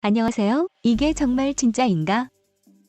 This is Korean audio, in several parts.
안녕하세요. 이게 정말 진짜인가?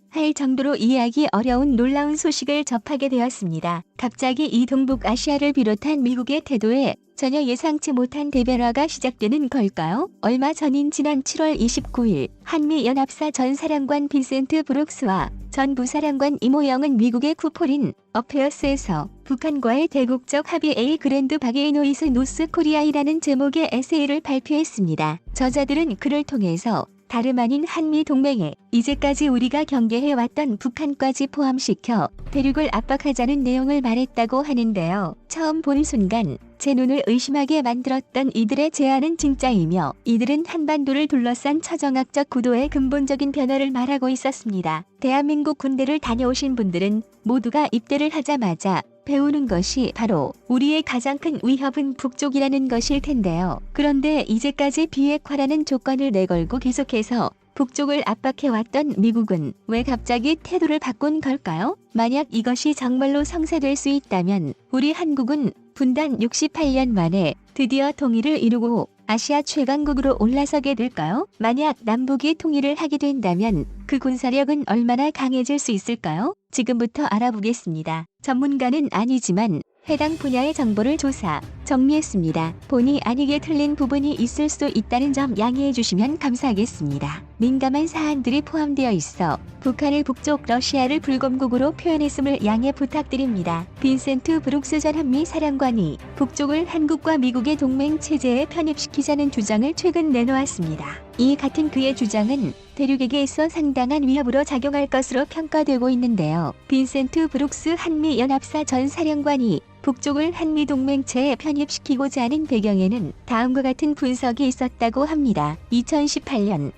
할 정도로 이해하기 어려운 놀라운 소식을 접하게 되었습니다. 갑자기 이 동북아시아를 비롯한 미국의 태도에 전혀 예상치 못한 대변화가 시작되는 걸까요? 얼마 전인 지난 7월 29일 한미연합사 전 사령관 빈센트 브룩스와 전 부사령관 이모영은 미국의 쿠포린 어페어스에서 북한과의 대국적 합의 A 그랜드 바게이노이스 노스 코리아이라는 제목의 에세이를 발표했습니다. 저자들은 그를 통해서 다름 아닌 한미 동맹에 이제까지 우리가 경계해왔던 북한까지 포함시켜 대륙을 압박하자는 내용을 말했다고 하는데요. 처음 본 순간 제 눈을 의심하게 만들었던 이들의 제안은 진짜이며 이들은 한반도를 둘러싼 처정학적 구도의 근본적인 변화를 말하고 있었습니다. 대한민국 군대를 다녀오신 분들은 모두가 입대를 하자마자 배우는 것이 바로 우리의 가장 큰 위협은 북쪽이라는 것일 텐데요. 그런데 이제까지 비핵화라는 조건을 내걸고 계속해서 북쪽을 압박해왔던 미국은 왜 갑자기 태도를 바꾼 걸까요? 만약 이것이 정말로 성사될 수 있다면 우리 한국은 분단 68년 만에 드디어 통일을 이루고 아시아 최강국으로 올라서게 될까요? 만약 남북이 통일을 하게 된다면 그 군사력은 얼마나 강해질 수 있을까요? 지금부터 알아보겠습니다. 전문가는 아니지만 해당 분야의 정보를 조사, 정리했습니다. 본의 아니게 틀린 부분이 있을 수 있다는 점 양해해 주시면 감사하겠습니다. 민감한 사안들이 포함되어 있어 북한을 북쪽 러시아를 불검국으로 표현했음을 양해 부탁드립니다. 빈센트 브룩스 전 한미 사령관이 북쪽을 한국과 미국의 동맹 체제에 편입시키자는 주장을 최근 내놓았습니다. 이 같은 그의 주장은 대륙에게 있어 상당한 위협으로 작용할 것으로 평가되고 있는데요. 빈센트 브룩스 한미연합사 전 사령관이 북쪽을 한미동맹체에 편입시키고자 하는 배경에는 다음과 같은 분석이 있었다고 합니다. 2018년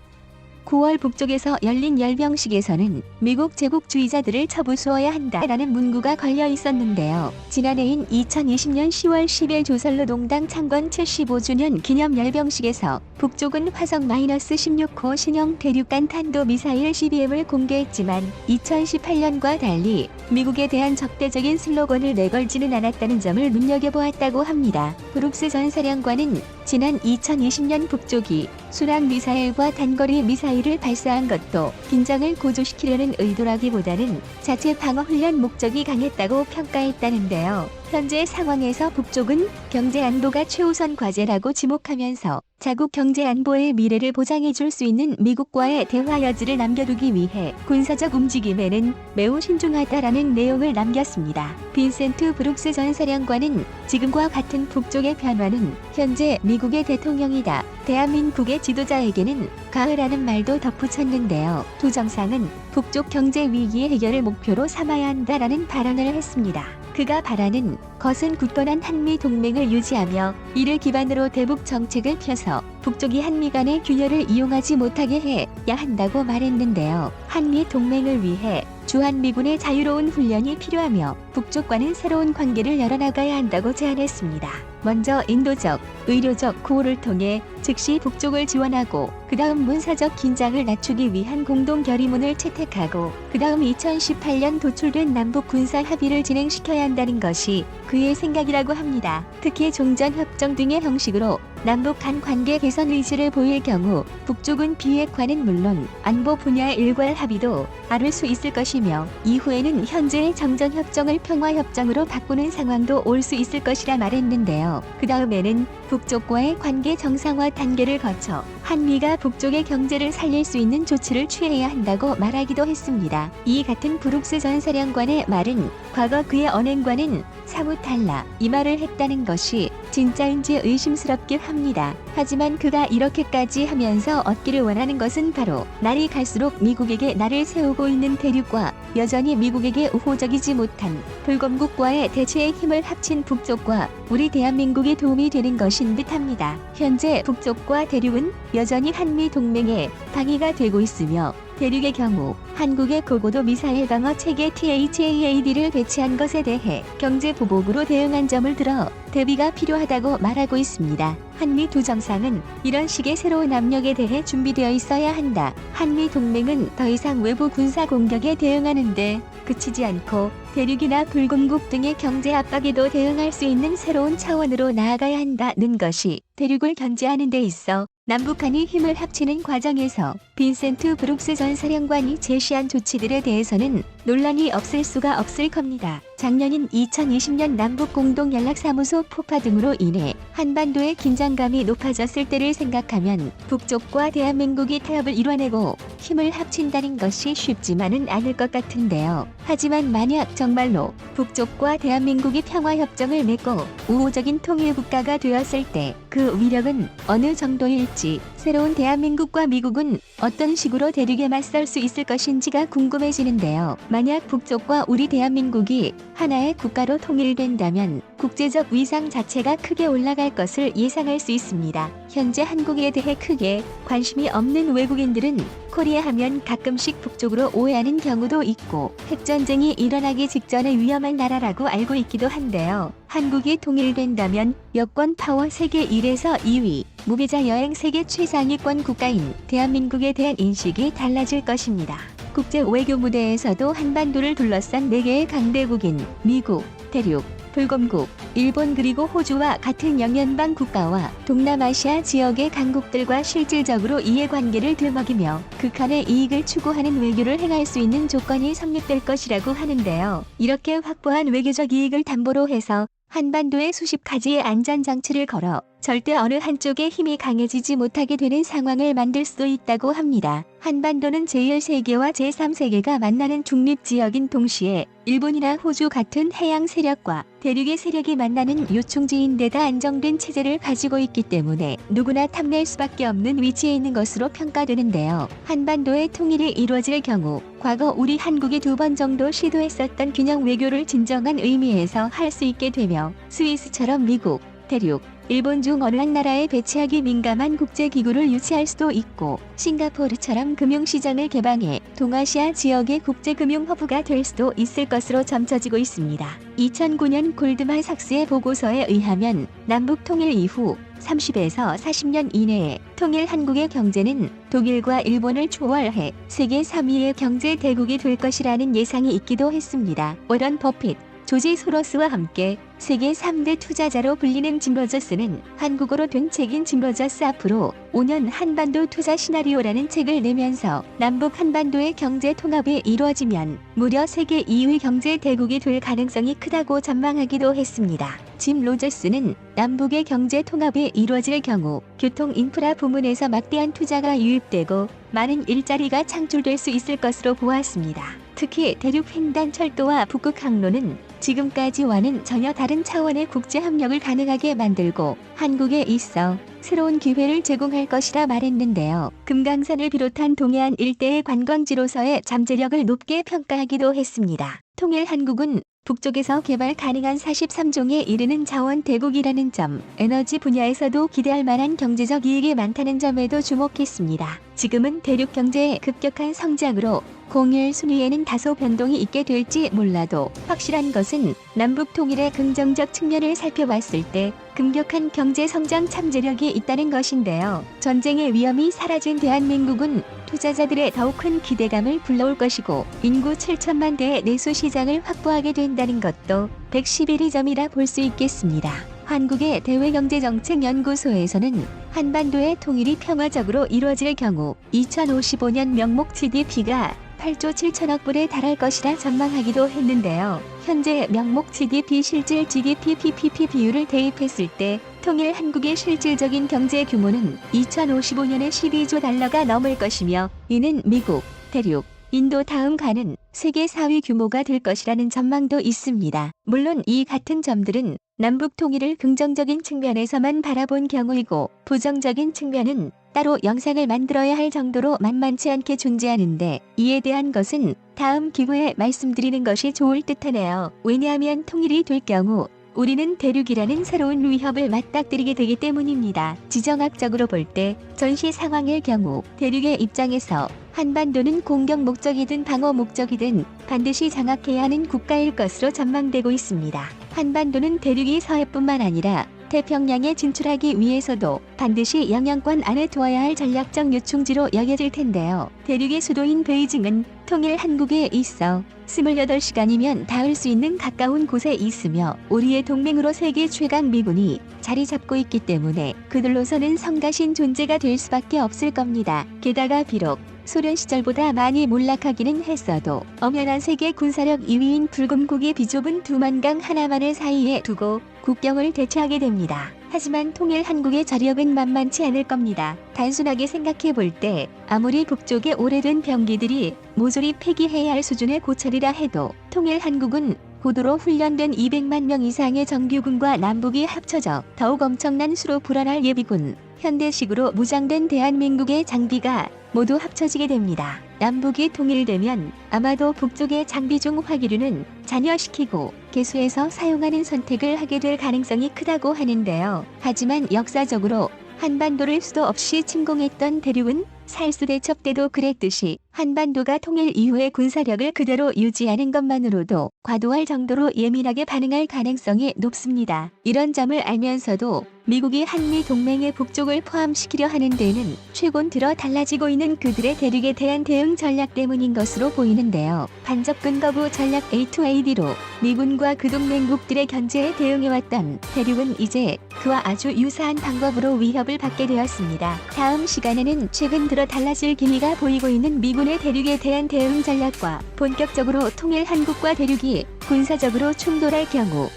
9월 북쪽에서 열린 열병식에서는 미국 제국주의자들을 처부수어야 한다라는 문구가 걸려 있었는데요. 지난해인 2020년 10월 10일 조선노동당 창건 75주년 기념 열병식에서 북쪽은 화성-16호 신형 대륙간 탄도미사일 CBM을 공개했지만 2018년과 달리 미국에 대한 적대적인 슬로건을 내걸지는 않았다는 점을 눈여겨보았다고 합니다. 브룩스 전 사령관은 지난 2020년 북쪽이 순항미사일과 단거리 미사일을 발사한 것도 긴장을 고조시키려는 의도라기보다는 자체 방어훈련 목적이 강했다고 평가했다는데요. 현재 상황에서 북쪽은 경제안보가 최우선 과제라고 지목하면서 자국 경제안보의 미래를 보장해줄 수 있는 미국과의 대화 여지를 남겨두기 위해 군사적 움직임에는 매우 신중하다라는 내용을 남겼습니다. 빈센트 브룩스 전 사령관은 지금과 같은 북쪽의 변화는 현재 미국의 대통령이다. 대한민국의 지도자에게는 가을이라는 말도 덧붙였는데요. 두 정상은 북쪽 경제 위기의 해결을 목표로 삼아야 한다라는 발언을 했습니다. 그가 바라는 것은 굳건한 한미 동맹을 유지하며 이를 기반으로 대북 정책을 펴서 북쪽이 한미 간의 균열을 이용하지 못하게 해야 한다고 말했는데요. 한미 동맹을 위해 주한미군의 자유로운 훈련이 필요하며 북쪽과는 새로운 관계를 열어나가야 한다고 제안했습니다. 먼저 인도적, 의료적 구호를 통해 즉시 북쪽을 지원하고 그 다음 문사적 긴장을 낮추기 위한 공동 결의문을 채택하고 그 다음 2018년 도출된 남북 군사 합의를 진행시켜야 한다는 것이 그의 생각이라고 합니다. 특히 종전협정 등의 형식으로 남북 간 관계 개선 의지를 보일 경우 북쪽은 비핵화는 물론 안보 분야의 일괄 합의도 아를 수 있을 것이며 이후에는 현재의 정전협정을 평화협정으로 바꾸는 상황도 올 수 있을 것이라 말했는데요. 그 다음에는 북쪽과의 관계 정상화 단계를 거쳐 한미가 북쪽의 경제를 살릴 수 있는 조치를 취해야 한다고 말하기도 했습니다. 이 같은 브룩스 전 사령관의 말은 과거 그의 언행과는 사뭇 달라 이 말을 했다는 것이 진짜인지 의심스럽긴 합니다. 하지만 그가 이렇게까지 하면서 얻기를 원하는 것은 바로 날이 갈수록 미국에게 날을 세우고 있는 대륙과 여전히 미국에게 우호적이지 못한 불검국과의 대체의 힘을 합친 북쪽과 우리 대한민국이 도움이 되는 것인 듯합니다. 현재 북쪽과 대륙은 여전히 한미 동맹의 방위가 되고 있으며 대륙의 경우 한국의 고고도 미사일 방어 체계 THAAD를 배치한 것에 대해 경제 보복으로 대응한 점을 들어 대비가 필요하다고 말하고 있습니다. 한미 두 정상은 이런 식의 새로운 압력에 대해 준비되어 있어야 한다. 한미 동맹은 더 이상 외부 군사 공격에 대응하는데 그치지 않고 대륙이나 불공국 등의 경제 압박에도 대응할 수 있는 새로운 차원으로 나아가야 한다는 것이 대륙을 견제하는 데 있어 남북한이 힘을 합치는 과정에서 빈센트 브룩스 전 사령관이 제시한 조치들에 대해서는 논란이 없을 수가 없을 겁니다. 작년인 2020년 남북 공동연락사무소 폭파 등으로 인해 한반도의 긴장감이 높아졌을 때를 생각하면 북쪽과 대한민국이 타협을 이뤄내고 힘을 합친다는 것이 쉽지만은 않을 것 같은데요. 하지만 만약 정말로 북쪽과 대한민국이 평화협정을 맺고 우호적인 통일국가가 되었을 때 그 위력은 어느 정도일지, 새로운 대한민국과 미국은 어떤 식으로 대륙에 맞설 수 있을 것인지가 궁금해지는데요. 만약 북쪽과 우리 대한민국이 하나의 국가로 통일된다면 국제적 위상 자체가 크게 올라갈 것을 예상할 수 있습니다. 현재 한국에 대해 크게 관심이 없는 외국인들은 코리아 하면 가끔씩 북쪽으로 오해하는 경우도 있고 핵전쟁이 일어나기 직전의 위험한 나라라고 알고 있기도 한데요. 한국이 통일된다면 여권 파워 세계 1에서 2위, 무비자 여행 세계 최상위권 국가인 대한민국에 대한 인식이 달라질 것입니다. 국제 외교 무대에서도 한반도를 둘러싼 4개의 강대국인 미국, 대륙, 불곰국, 일본 그리고 호주와 같은 영연방 국가와 동남아시아 지역의 강국들과 실질적으로 이해관계를 들먹이며 극한의 이익을 추구하는 외교를 행할 수 있는 조건이 성립될 것이라고 하는데요. 이렇게 확보한 외교적 이익을 담보로 해서 한반도에 수십 가지의 안전장치를 걸어 절대 어느 한쪽의 힘이 강해지지 못하게 되는 상황을 만들 수도 있다고 합니다. 한반도는 제1세계와 제3세계가 만나는 중립지역인 동시에 일본이나 호주 같은 해양 세력과 대륙의 세력이 만나는 요충지인데다 안정된 체제를 가지고 있기 때문에 누구나 탐낼 수밖에 없는 위치에 있는 것으로 평가되는데요. 한반도의 통일이 이루어질 경우 과거 우리 한국이 2번 정도 시도했었던 균형 외교를 진정한 의미에서 할 수 있게 되며 스위스처럼 미국, 대륙, 일본 중 어느 한 나라에 배치하기 민감한 국제기구를 유치할 수도 있고 싱가포르처럼 금융시장을 개방해 동아시아 지역의 국제금융허브가 될 수도 있을 것으로 점쳐지고 있습니다. 2009년 골드만 삭스의 보고서에 의하면 남북 통일 이후 30에서 40년 이내에 통일 한국의 경제는 독일과 일본을 초월해 세계 3위의 경제 대국이 될 것이라는 예상이 있기도 했습니다. 워런 버핏, 조지 소로스와 함께 세계 3대 투자자로 불리는 짐 로저스는 한국어로 된 책인 짐 로저스 앞으로 5년 한반도 투자 시나리오라는 책을 내면서 남북 한반도의 경제 통합이 이루어지면 무려 세계 2위 경제 대국이 될 가능성이 크다고 전망하기도 했습니다. 짐 로저스는 남북의 경제 통합이 이루어질 경우 교통 인프라 부문에서 막대한 투자가 유입되고 많은 일자리가 창출될 수 있을 것으로 보았습니다. 특히 대륙 횡단 철도와 북극 항로는 지금까지와는 전혀 다른 차원의 국제 협력을 가능하게 만들고 한국에 있어 새로운 기회를 제공할 것이라 말했는데요. 금강산을 비롯한 동해안 일대의 관광지로서의 잠재력을 높게 평가하기도 했습니다. 통일 한국은 북쪽에서 개발 가능한 43종에 이르는 자원 대국이라는 점, 에너지 분야에서도 기대할 만한 경제적 이익이 많다는 점에도 주목했습니다. 지금은 대륙 경제의 급격한 성장으로 공일 순위에는 다소 변동이 있게 될지 몰라도 확실한 것은 남북 통일의 긍정적 측면을 살펴봤을 때 급격한 경제 성장 잠재력이 있다는 것인데요. 전쟁의 위험이 사라진 대한민국은 투자자들의 더욱 큰 기대감을 불러올 것이고 인구 7천만 대의 내수 시장을 확보하게 된다는 것도 111의 점이라 볼 수 있겠습니다. 한국의 대외경제정책연구소에서는 한반도의 통일이 평화적으로 이루어질 경우 2055년 명목 GDP가 8조 7천억 불에 달할 것이라 전망하기도 했는데요. 현재 명목 GDP 실질 GDP PPP 비율을 대입했을 때 통일 한국의 실질적인 경제 규모는 2055년에 12조 달러가 넘을 것이며 이는 미국, 대륙, 인도 다음 가는 세계 4위 규모가 될 것이라는 전망도 있습니다. 물론 이 같은 점들은 남북 통일을 긍정적인 측면에서만 바라본 경우이고 부정적인 측면은 따로 영상을 만들어야 할 정도로 만만치 않게 존재하는데 이에 대한 것은 다음 기회에 말씀드리는 것이 좋을 듯하네요. 왜냐하면 통일이 될 경우 우리는 대륙이라는 새로운 위협을 맞닥뜨리게 되기 때문입니다. 지정학적으로 볼 때 전시 상황의 경우 대륙의 입장에서 한반도는 공격 목적이든 방어 목적이든 반드시 장악해야 하는 국가일 것으로 전망되고 있습니다. 한반도는 대륙이 서해뿐만 아니라 태평양에 진출하기 위해서도 반드시 영향권 안에 두어야 할 전략적 요충지로 여겨질 텐데요. 대륙의 수도인 베이징은 통일 한국에 있어 28시간이면 닿을 수 있는 가까운 곳에 있으며 우리의 동맹으로 세계 최강 미군이 자리 잡고 있기 때문에 그들로서는 성가신 존재가 될 수밖에 없을 겁니다. 게다가 비록 소련 시절보다 많이 몰락하기는 했어도 엄연한 세계 군사력 2위인 불금국의 비좁은 두만강 하나만을 사이에 두고 국경을 대체하게 됩니다. 하지만 통일 한국의 저력은 만만치 않을 겁니다. 단순하게 생각해 볼 때 아무리 북쪽의 오래된 병기들이 모조리 폐기해야 할 수준의 고철이라 해도 통일 한국은 고도로 훈련된 200만 명 이상의 정규군과 남북이 합쳐져 더욱 엄청난 수로 불어날 예비군, 현대식으로 무장된 대한민국의 장비가 모두 합쳐지게 됩니다. 남북이 통일되면 아마도 북쪽의 장비 중 화기류는 잔여시키고 개수해서 사용하는 선택을 하게 될 가능성이 크다고 하는데요. 하지만 역사적으로 한반도를 수도 없이 침공했던 대륙은 살수대첩 때도 그랬듯이 한반도가 통일 이후의 군사력을 그대로 유지하는 것만으로도 과도할 정도로 예민하게 반응할 가능성이 높습니다. 이런 점을 알면서도 미국이 한미 동맹의 북쪽을 포함시키려 하는 데는 최근 들어 달라지고 있는 그들의 대륙에 대한 대응 전략 때문인 것으로 보이는데요. 반접근 거부 전략 A2AD로 미군과 그 동맹국들의 견제에 대응해왔던 대륙은 이제 그와 아주 유사한 방법으로 위협을 받게 되었습니다. 다음 시간에는 최근 들어 달라질 기미가 보이고 있는 미군의 대륙에 대한 대응 전략과 본격적으로 통일 한국과 대륙이 군사적으로 충돌할 경우